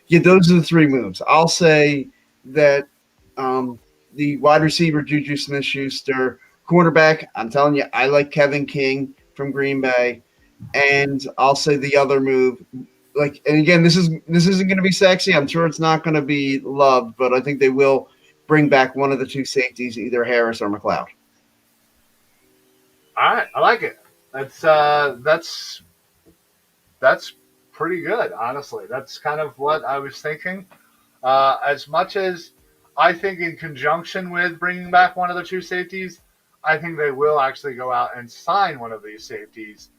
those are the 3 moves. I'll say that the wide receiver Juju Smith-Schuster, cornerback. I'm telling you, I like Kevin King from Green Bay, and I'll say the other move. And again, this isn't going to be sexy. I'm sure it's not going to be loved, but I think they will bring back one of the 2 safeties, either Harris or McLeod. All right, I like it. That's pretty good, honestly. That's kind of what I was thinking. As much as I think in conjunction with bringing back one of the 2 safeties, I think they will actually go out and sign one of these safeties,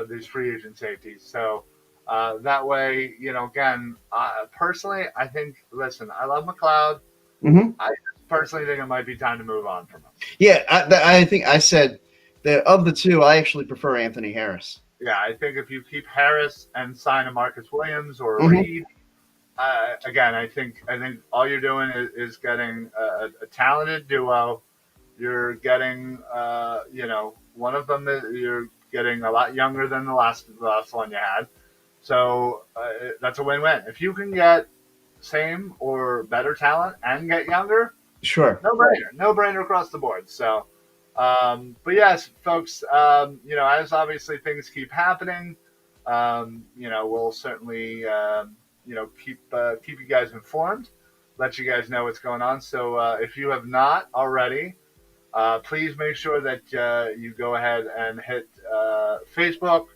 these free agent safeties. So that way, again, personally, I think, listen, I love McLeod. Mm-hmm. I personally think it might be time to move on from him. Yeah, I think I said that of the 2, I actually prefer Anthony Harris. Yeah, I think if you keep Harris and sign a Marcus Williams or a Reed, again, I think all you're doing is getting a talented duo. You're getting, one of them that you're getting a lot younger than the last one you had. So that's a win-win. If you can get same or better talent and get younger, sure, no brainer across the board. So, but yes, folks, as obviously things keep happening, we'll certainly, keep you guys informed, let you guys know what's going on. So if you have not already, please make sure that you go ahead and hit Facebook.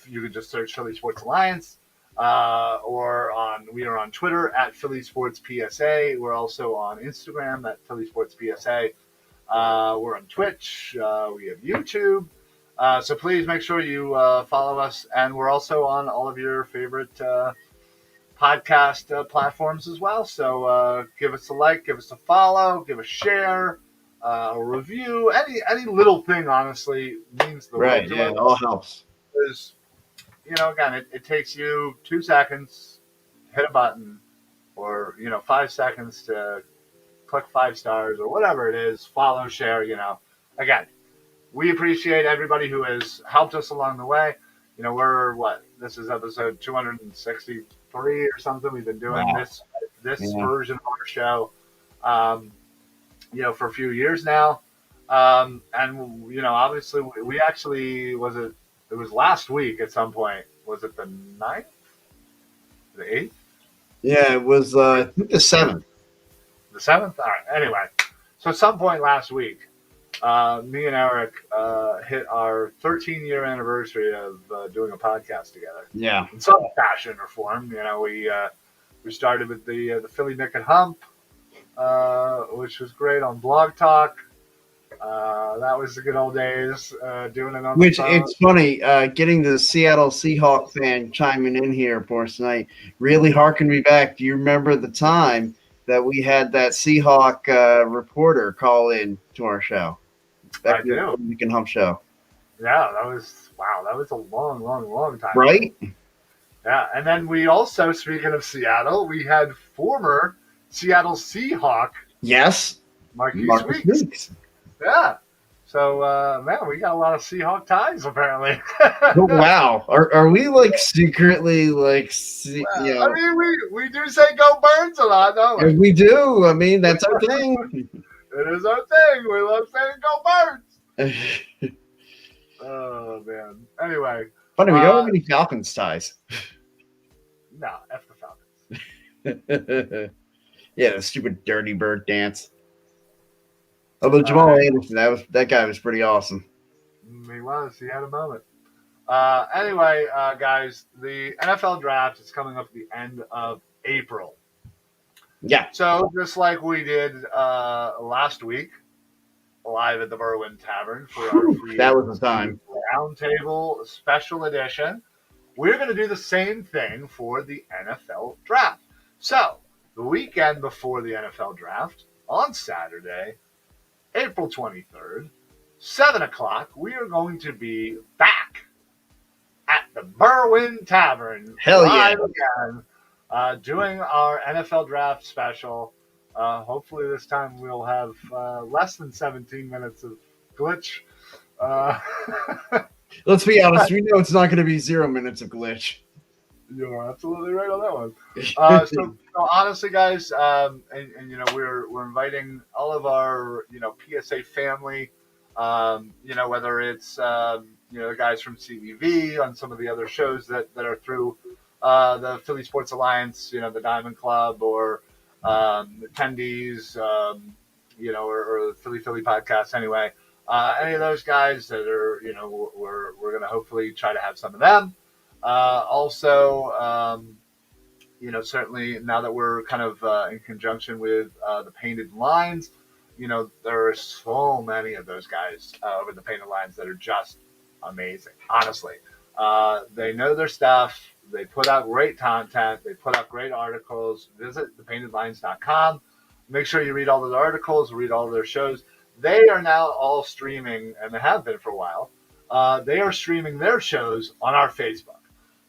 You can just search Philly Sports Alliance, or we are on Twitter at Philly Sports PSA. We're also on Instagram at Philly Sports PSA. We're on Twitch. We have YouTube. So please make sure you follow us, and we're also on all of your favorite podcast platforms as well. So give us a like, give us a follow, give a share, a review. Any little thing, honestly, means the world to us. It all helps. Because, again, it takes you 2 seconds, hit a button, or 5 seconds to click 5 stars or whatever it is, follow, share. Again, we appreciate everybody who has helped us along the way. This is episode 263 or something. We've been doing this version of our show, for a few years now. And, obviously we actually, it was last week at some point. Was it the 9th? The 8th? Yeah, it was I think the 7th. The 7th? All right. Anyway, so at some point last week, me and Eric hit our 13-year anniversary of doing a podcast together. Yeah. In some fashion or form, we started with the Philly Nick and Hump, which was great on Blog Talk. That was the good old days, doing it on Which the phone. it's funny, getting the Seattle Seahawk fan chiming in here for us tonight really harkened me back. Do you remember the time that we had that Seahawk reporter call in to our show? I do. We Can Hump show. Yeah, that was a long time. Right? Yeah, and then we also, speaking of Seattle, we had former Seattle Seahawk Yes. Marquise Marcus Weeks. Weeks. Yeah. So, man, we got a lot of Seahawk ties, apparently. Oh, wow. Are we like secretly like, I mean, we do say go Birds a lot, don't we? we do. I mean, that's our thing. It is our thing. We love saying go Birds. Oh, man. Anyway. Funny, we don't have any Falcons ties. No, F the Falcons. Yeah, the stupid dirty bird dance. Although Jamal Anderson, that guy was pretty awesome. He had a moment. Anyway, guys, the NFL draft is coming up at the end of April. Yeah. So just like we did last week, live at the Berwyn Tavern for our free that was the time roundtable special edition, we're going to do the same thing for the NFL draft. So the weekend before the NFL draft, on Saturday, April 23rd, 7 o'clock, we are going to be back at the Berwyn Tavern. Hell live yeah. Again, doing our NFL draft special. Hopefully this time we'll have less than 17 minutes of glitch. Let's be honest, we know it's not going to be 0 minutes of glitch. You're absolutely right on that one. So honestly, guys, and we're inviting all of our PSA family. Whether it's the guys from CEV on some of the other shows that are through the Philly Sports Alliance, the Diamond Club, or attendees, or the Philly podcast. Anyway, any of those guys that are, we're going to hopefully try to have some of them. Certainly now that we're kind of in conjunction with the Painted Lines, there are so many of those guys over the Painted Lines that are just amazing. Honestly, they know their stuff. They put out great content. They put out great articles. Visit thepaintedlines.com. Make sure you read all of the articles, read all of their shows. They are now all streaming, and they have been for a while. They are streaming their shows on our Facebook.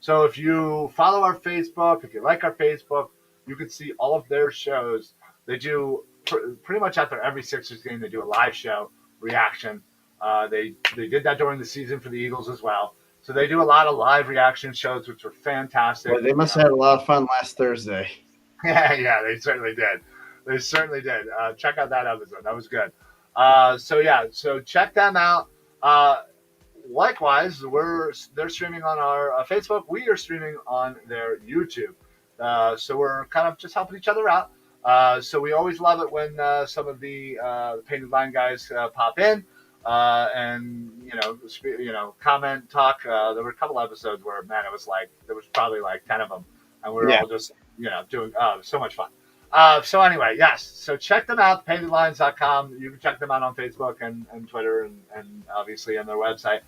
So if you follow our Facebook, if you like our Facebook, you can see all of their shows. They do pretty much after every Sixers game, they do a live show reaction. They did that during the season for the Eagles as well. So they do a lot of live reaction shows, which were fantastic. Well, they must have had a lot of fun last Thursday. Yeah, they certainly did. Check out that episode. That was good. So check them out. Likewise, they're streaming on our Facebook. We are streaming on their YouTube. So we're kind of just helping each other out. So we always love it when some of the Painted Line guys pop in and comment, talk. There were a couple episodes where, man, there was probably like 10 of them, and we were all just doing so much fun. So anyway, yes. So check them out, paintedlines.com. You can check them out on Facebook and Twitter and obviously on their website.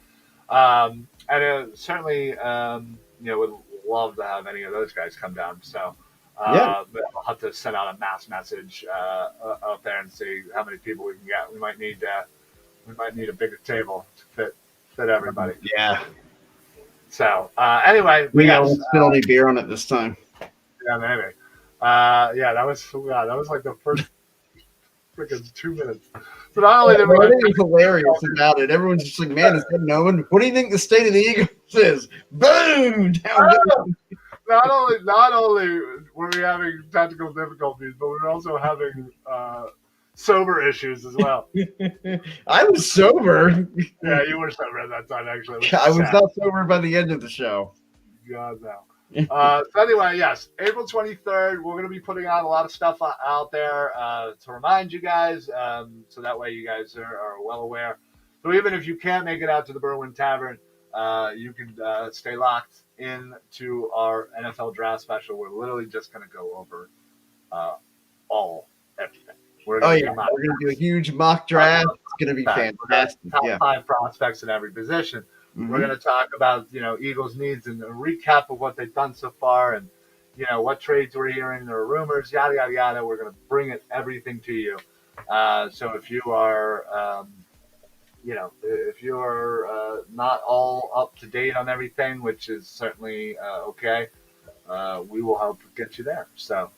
Certainly, would love to have any of those guys come down. So, but I'll have to send out a mass message up there and see how many people we can get. We might need a bigger table to fit everybody. Yeah. So anyway, we won't spill any beer on it this time. Yeah, maybe. That was like the first freaking 2 minutes. So not only did we hilarious about it, everyone's just like, man, is that known? What do you think the state of the Eagles is? Boom! Down. Not only were we having technical difficulties, but we were also having sober issues as well. I was sober. Yeah, you were sober at that time, actually. I was not sober by the end of the show. God, no. So anyway, yes, April 23rd, we're going to be putting out a lot of stuff out there to remind you guys, so that way you guys are well aware. So even if you can't make it out to the Berwyn Tavern, you can stay locked into our NFL draft special. We're literally just going to go over uh, everything. We're Oh going to yeah, do we're gonna do a huge mock draft. It's gonna be fantastic. top Yeah. 5 prospects in every position. We're Hmm. going to talk about Eagles' needs and a recap of what they've done so far, and what trades we're hearing, there are rumors, yada yada yada. We're going to bring everything to you. So if you are, if you are not all up to date on everything, which is certainly okay, we will help get you there. So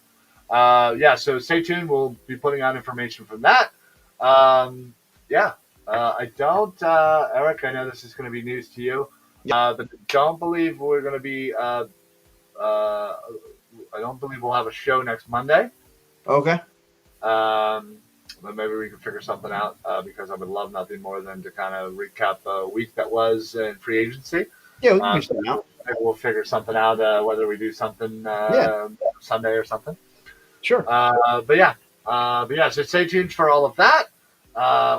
yeah, so stay tuned. We'll be putting out information from that. Um, yeah, I don't, Eric. I know this is going to be news to you, but I don't believe we're going to be. Uh, I don't believe we'll have a show next Monday. Okay. But maybe we can figure something out because I would love nothing more than to kind of recap a week that was in free agency. Yeah, we can do So something out. maybe we'll figure something out whether we do something Yeah. Sunday or something. Sure. But yeah, so stay tuned for all of that.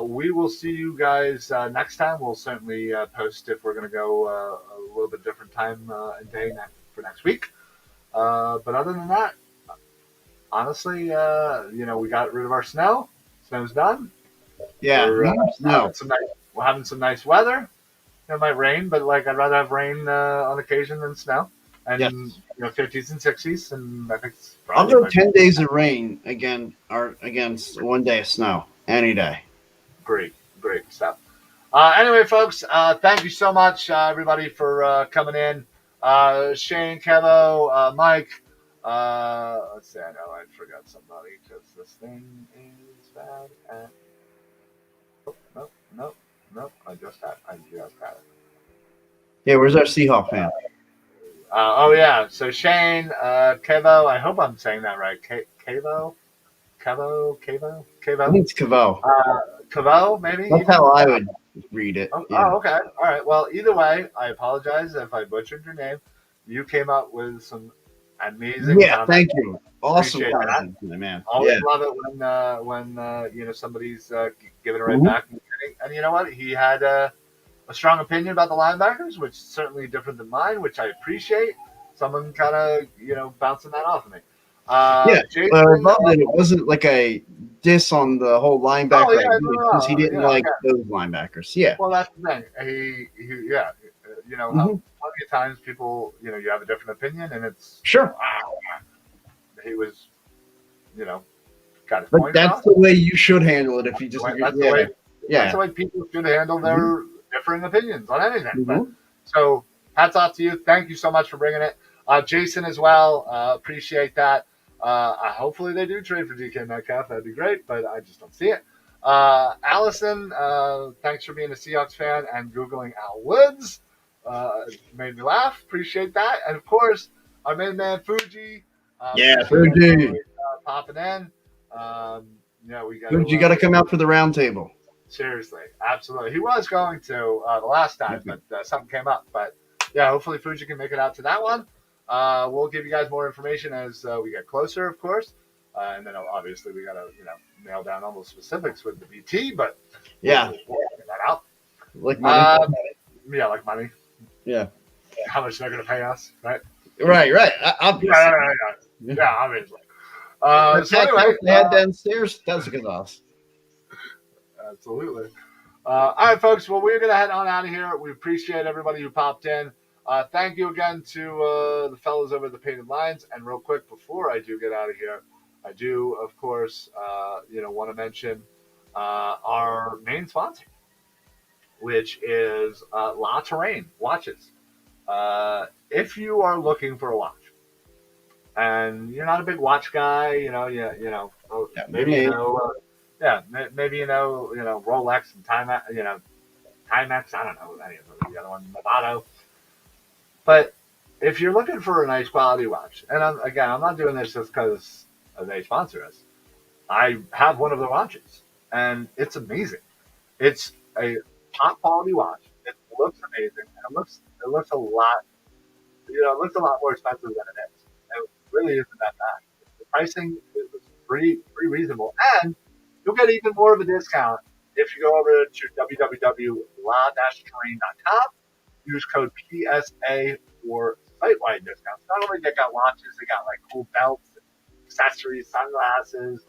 We will see you guys next time. We'll certainly post if we're going to go a little bit different time and day for next week. But other than that, honestly, we got rid of our snow. Snow's done. Yeah. We're, No. we're having some nice weather. It might rain, but I'd rather have rain on occasion than snow. And Yes. 50s and 60s, and I think it's I'll probably go 10 days of rain against 1 day of snow any day. great stuff. Anyway, folks, thank you so much, everybody, for coming in. Shane, Kevo, Mike. Let's see. I know I forgot somebody because this thing is bad. Nope. I just got it. Yeah, where's our Seahawk fan? Oh yeah. So Shane, Kevo. I hope I'm saying that right. Kevo. I think it's Cavo. Caveau, maybe. That's how I would read it. Yeah. Okay. All right. Well, either way, I apologize if I butchered your name. You came up with some amazing. Yeah, thank you. Awesome Appreciate content, man. Always Yeah. love it when somebody's giving it right Mhm. back. And you know what? He had a strong opinion about the linebackers, which is certainly different than mine, which I appreciate. Someone kind of bouncing that off of me. Yeah, Jason, but I love that it wasn't like a diss on the whole linebacker because he didn't like those linebackers. Yeah. Well, that's the thing. Yeah. How plenty of times people, you have a different opinion, and it's Sure. He was, got his But point that's across. the way you should handle it if you just That's the yeah. way people should handle their differing opinions on anything. Mhm. But, so hats off to you. Thank you so much for bringing it. Jason as well. Appreciate that. Hopefully they do trade for DK Metcalf. That'd be great, but I just don't see it. Allison, thanks for being a Seahawks fan and Googling Al Woods. Made me laugh. Appreciate that. And of course, our main man Fuji. Fuji. Popping in. We got. Fuji, you got to come out for the round table. Seriously, absolutely. He was going to the last time, but something came up. But yeah, hopefully Fuji can make it out to that one. We'll give you guys more information as we get closer, of course. And then obviously we got to nail down all the specifics with the BT, but yeah, we'll figure that out. Like money. Like money. Yeah. How much they're going to pay us, right? Right. Obviously. Yeah, obviously. So anyway, they had downstairs. That's a good loss. Absolutely. All right, folks. Well, we're going to head on out of here. We appreciate everybody who popped in. Thank you again to the fellows over at the Painted Lines. And real quick, before I do get out of here, I do, of course, want to mention our main sponsor, which is La Terrain Watches. If you are looking for a watch, and you're not a big watch guy, maybe maybe Rolex and Timex, Timex. I don't know any of the other one, Movado. But if you're looking for a nice quality watch, and I'm not doing this just because they sponsor us. I have one of their watches, and it's amazing. It's a top quality watch. It looks amazing. And it looks a lot it looks a lot more expensive than it is. It really isn't that bad. The pricing is pretty reasonable, and you'll get even more of a discount if you go over to www.la-terrain.com. Use code PSA for site-wide discounts. Not only they got watches, they got like cool belts, accessories, sunglasses.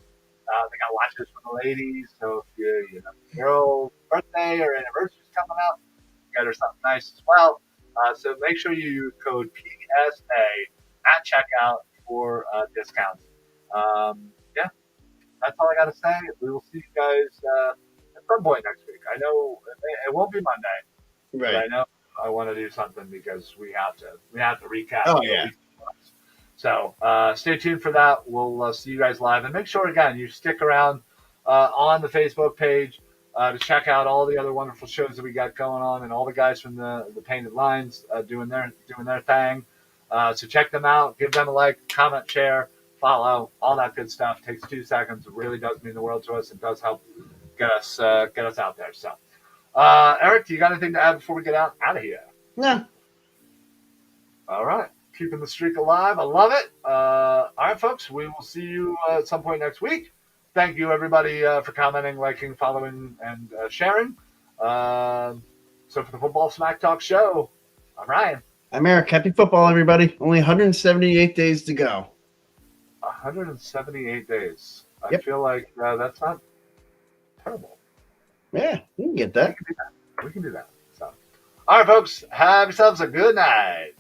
They got watches for the ladies. So if girl's birthday or anniversary's coming up, get her something nice as well. So make sure you use code PSA at checkout for discounts. Yeah, that's all I got to say. We will see you guys at some point next week. I know it won't be Monday, but I know I want to do something because we have to recap. Oh yeah. So stay tuned for that. We'll see you guys live, and make sure again you stick around on the Facebook page to check out all the other wonderful shows that we got going on, and all the guys from the Painted Lines doing their thing. So check them out. Give them a like, comment, share, follow, all that good stuff. It takes 2 seconds. It really does mean the world to us. It does help get us out there. So, Eric, do you got anything to add before we get out of here? No. All right. Keeping the streak alive. I love it. All right, folks. We will see you at some point next week. Thank you, everybody, for commenting, liking, following, and sharing. So for the Football Smack Talk show, I'm Ryan. I'm Eric. Happy football, everybody. Only 178 days to go. 178 days. I Yep. feel like that's not terrible. Yeah, you can get that. We can do that. So, all right, folks. Have yourselves a good night.